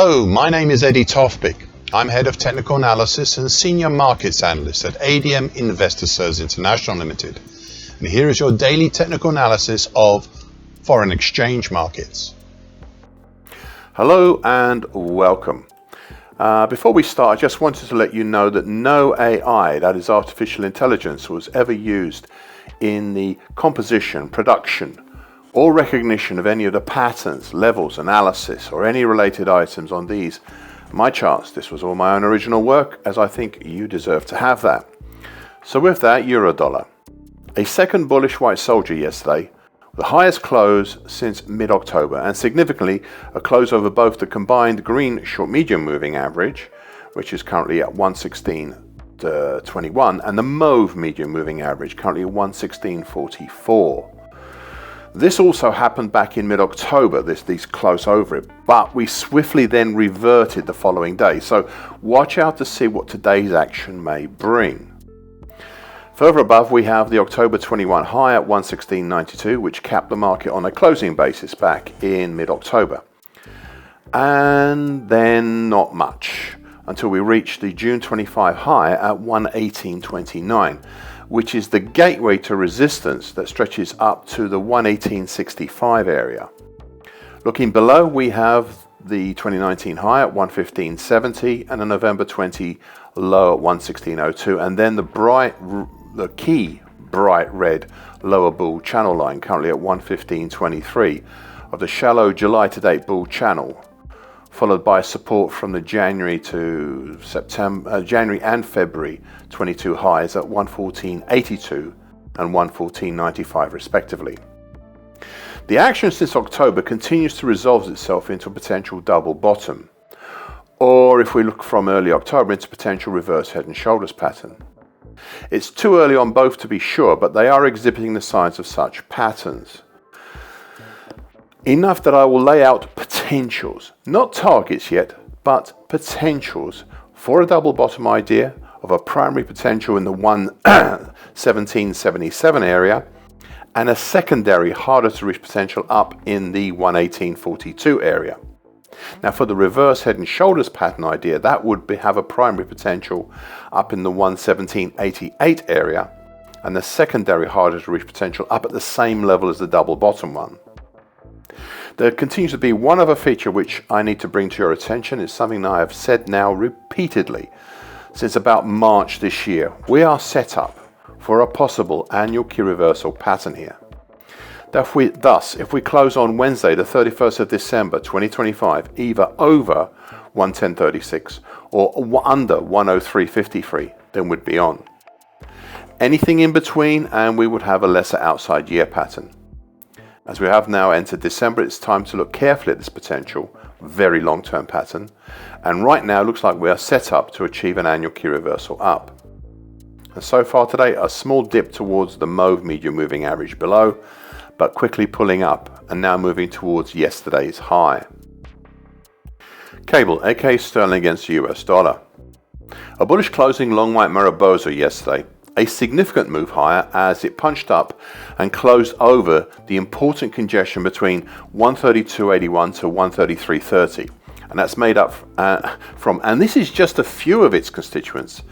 Hello, my name is Eddie Tofpik. I'm Head of Technical Analysis and Senior Markets Analyst at ADM Investor Services International Limited. And here is your daily technical analysis of foreign exchange markets. Hello and welcome. Before we start, I just wanted to let you know that no AI, that is artificial intelligence, was ever used in the composition, production, or recognition of any of the patterns, levels, analysis, or any related items on these, my charts. This was all my own original work, as I think you deserve to have that. So with that, euro dollar. A second bullish white soldier yesterday, the highest close since mid-October, and significantly a close over both the combined green short medium moving average, which is currently at 116.21, and the mauve medium moving average, currently at 116.44. This also happened back in mid-October, these close over it, but we swiftly then reverted the following day. So watch out to see what today's action may bring. Further above, we have the October 21 high at 116.92, which capped the market on a closing basis back in mid-October. And then not much until we reached the June 25 high at 118.29, which is the gateway to resistance that stretches up to the 118.65 area. Looking below, we have the 2019 high at 115.70 and a November 20 low at 116.02, and then the key bright red lower bull channel line currently at 115.23 of the shallow July to date bull channel, followed by support from the January and February 22 highs at 114.82 and 114.95 respectively. The action since October continues to resolve itself into a potential double bottom, or if we look from early October, into potential reverse head and shoulders pattern. It's too early on both to be sure, but they are exhibiting the signs of such patterns. Enough that I will lay out potentials, not targets yet, but potentials for a double bottom idea of a primary potential in the 117.77 area and a secondary harder to reach potential up in the 118.42 area. Now for the reverse head and shoulders pattern idea, that would have a primary potential up in the 117.88 area and the secondary harder to reach potential up at the same level as the double bottom one. There continues to be one other feature which I need to bring to your attention. It's something I have said now repeatedly since about March this year. We are set up for a possible annual key reversal pattern here. Thus, if we close on Wednesday, the 31st of December 2025, either over 110.36 or under 103.53, then we'd be on. Anything in between and we would have a lesser outside year pattern. As we have now entered December, it's time to look carefully at this potential, very long-term pattern, and right now it looks like we are set up to achieve an annual key reversal up. And so far today, a small dip towards the mauve medium moving average below, but quickly pulling up and now moving towards yesterday's high. Cable, aka sterling against the US dollar. A bullish closing long white Mariposa yesterday. A significant move higher as it punched up and closed over the important congestion between 132.81 to 133.30, and that's made up from, and this is just a few of its constituents,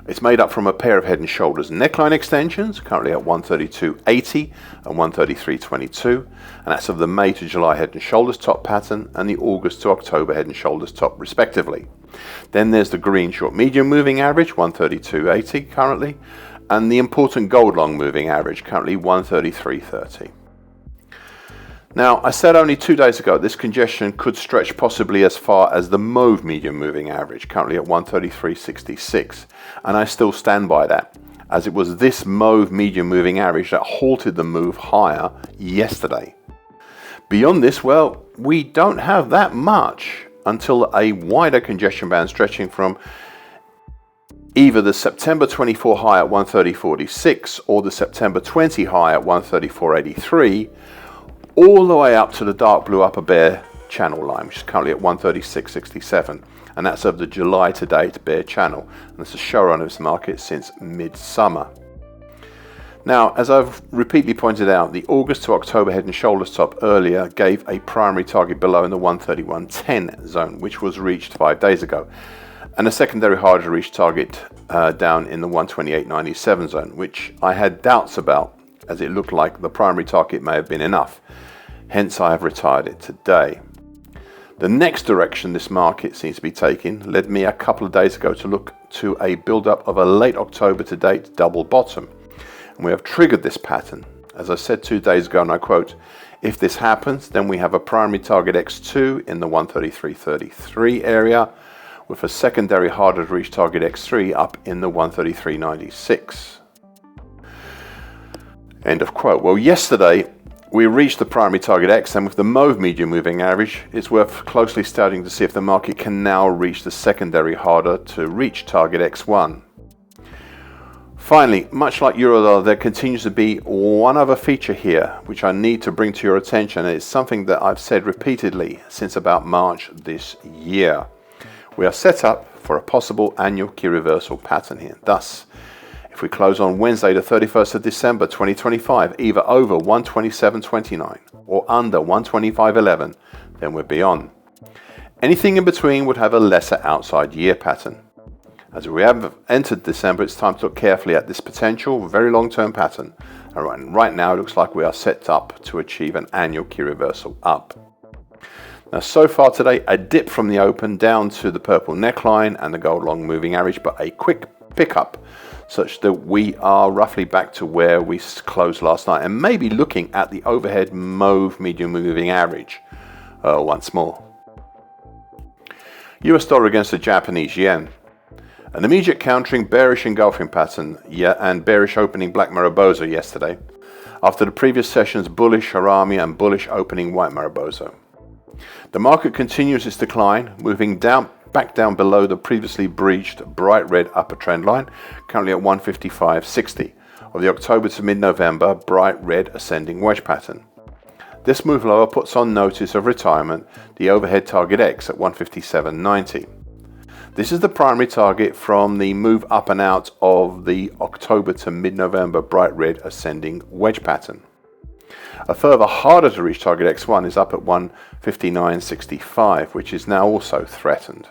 it's made up from a pair of head and shoulders neckline extensions currently at 132.80 and 133.22, and that's of the May to July head and shoulders top pattern and the August to October head and shoulders top respectively. Then there's the green short medium moving average 132.80 currently, and the important gold long moving average currently 133.30. Now, I said only 2 days ago this congestion could stretch possibly as far as the mauve medium moving average currently at 133.66, and I still stand by that, as it was this mauve medium moving average that halted the move higher yesterday. Beyond this, well, we don't have that much until a wider congestion band stretching from either the September 24 high at 130.46 or the September 20 high at 134.83, all the way up to the dark blue upper bear channel line, which is currently at 136.67, and that's of the July to date bear channel, and it's a showrun of this market since midsummer. Now, as I've repeatedly pointed out, the August to October head and shoulders top earlier gave a primary target below in the 131.10 zone, which was reached 5 days ago, and a secondary harder to reach target down in the 128.97 zone, which I had doubts about, as it looked like the primary target may have been enough. Hence, I have retired it today. The next direction this market seems to be taking led me a couple of days ago to look to a build-up of a late October to date double bottom. And we have triggered this pattern. As I said 2 days ago, and I quote, if this happens, then we have a primary target X2 in the 133.33 area, with a secondary harder to reach target X3 up in the 133.96. End of quote. Well, yesterday we reached the primary target X, and with the mauve medium moving average, it's worth closely studying to see if the market can now reach the secondary harder to reach target X1. Finally, much like Eurodollar, there continues to be one other feature here which I need to bring to your attention, and it's something that I've said repeatedly since about March this year. We are set up for a possible annual key reversal pattern here. Thus, if we close on Wednesday the 31st of December 2025, either over 127.29 or under 125.11, then we're beyond. Anything in between would have a lesser outside year pattern. As we have entered December, it's time to look carefully at this potential very long-term pattern. And right now, it looks like we are set up to achieve an annual key reversal up. Now, so far today, a dip from the open down to the purple neckline and the gold long moving average, but a quick pickup such that we are roughly back to where we closed last night, and maybe looking at the overhead mauve medium moving average once more. US dollar against the Japanese yen. An immediate countering bearish engulfing pattern and bearish opening black Mariposa yesterday, after the previous session's bullish Harami and bullish opening white Mariposa. The market continues its decline, moving back down below the previously breached bright red upper trend line, currently at 155.60, of the October to mid-November bright red ascending wedge pattern. This move lower puts on notice of retirement the overhead target X at 157.90. This is the primary target from the move up and out of the October to mid-November bright red ascending wedge pattern. A further harder to reach target X1 is up at 159.65, which is now also threatened.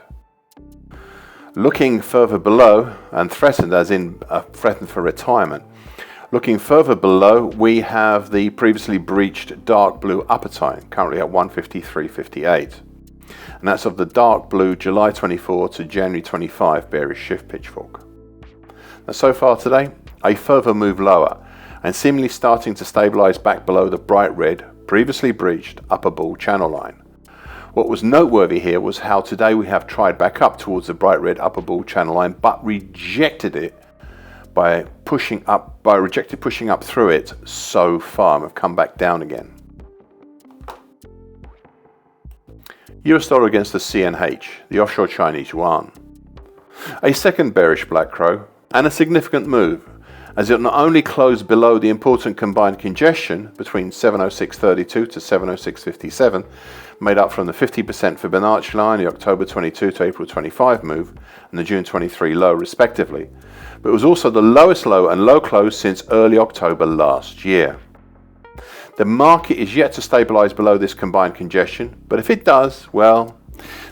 Looking further below, and threatened as in threatened for retirement, looking further below, we have the previously breached dark blue upper time, currently at 153.58. And that's of the dark blue July 24 to January 25 bearish shift pitchfork. Now, so far today, a further move lower, and seemingly starting to stabilize back below the bright red, previously breached upper bull channel line. What was noteworthy here was how today we have tried back up towards the bright red upper bull channel line, but rejected it by pushing up through it so far, and have come back down again. US dollar against the CNH, the offshore Chinese yuan. A second bearish black crow, and a significant move, as it not only closed below the important combined congestion between 706.32 to 706.57, made up from the 50% Fibonacci line, the October 22 to April 25 move, and the June 23 low respectively, but it was also the lowest low and low close since early October last year. The market is yet to stabilize below this combined congestion, but if it does, well,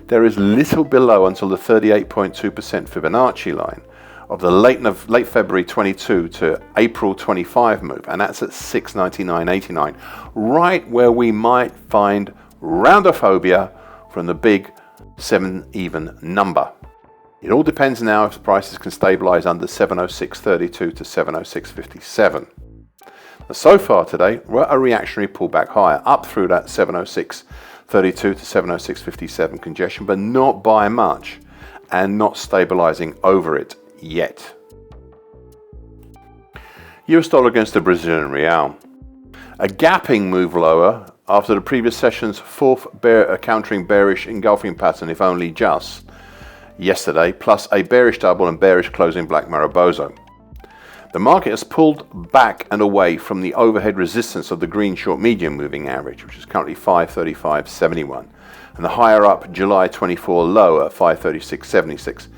there is little below until the 38.2% Fibonacci line of the late February 22 to April 25 move, and that's at 699.89, right where we might find roundophobia from the big 7 even number. It all depends now if the prices can stabilize under 706.32 to 706.57. So far today, we're at a reactionary pullback higher, up through that 706.32 to 706.57 congestion, but not by much, and not stabilizing over it yet. US dollar against the Brazilian real. A gapping move lower after the previous session's fourth countering bearish engulfing pattern, if only just yesterday, plus a bearish double and bearish closing black Mariposa. The market has pulled back and away from the overhead resistance of the green short medium moving average, which is currently 535.71, and the higher up July 24 low at 536.76,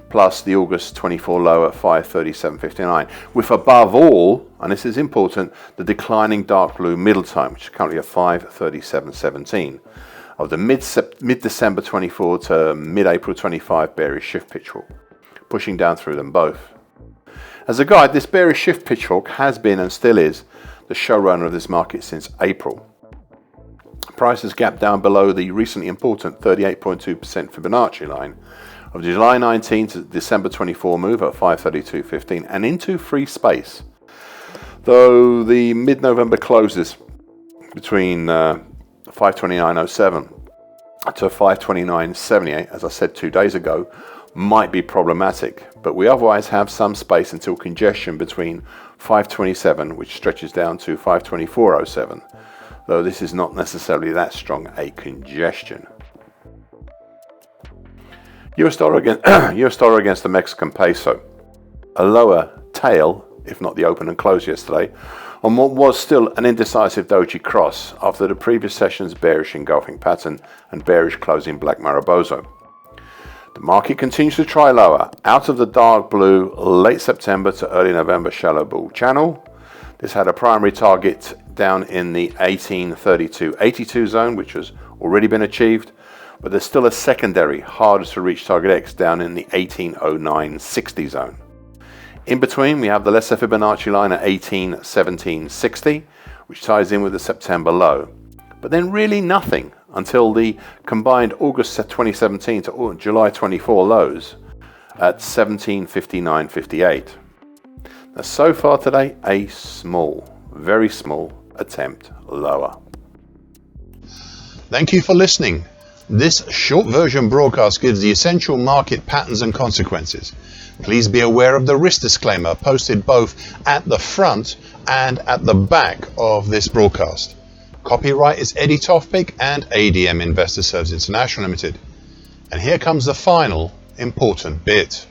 plus the August 24 low at 537.59, with above all, and this is important, the declining dark blue middle time, which is currently at 537.17, of the mid-December 24 to mid-April 25 bearish shift pitchfork, pushing down through them both. As a guide, this bearish shift pitchfork has been and still is the showrunner of this market since April. Price has gapped down below the recently important 38.2% Fibonacci line of July 19 to December 24 move at 532.15 and into free space, though the mid-November closes between 529.07 to 529.78, as I said 2 days ago, might be problematic, but we otherwise have some space until congestion between 527, which stretches down to 524.07, though this is not necessarily that strong a congestion. US dollar against the Mexican peso, a lower tail, if not the open and close yesterday, on what was still an indecisive doji cross after the previous session's bearish engulfing pattern and bearish closing black Mariposa. The market continues to try lower out of the dark blue late September to early November shallow bull channel. This had a primary target down in the 1832.82 zone, which has already been achieved, but there's still a secondary harder to reach target X down in the 1809.60 zone. In between, we have the lesser Fibonacci line at 1817.60, which ties in with the September low, but then really nothing until the combined August 2017 to July 24 lows at 1759.58. Now, so far today, a small, very small attempt lower. Thank you for listening. This short version broadcast gives the essential market patterns and consequences. Please be aware of the risk disclaimer posted both at the front and at the back of this broadcast. Copyright is Eddie Tofpik and ADM Investor Services International Limited. And here comes the final important bit.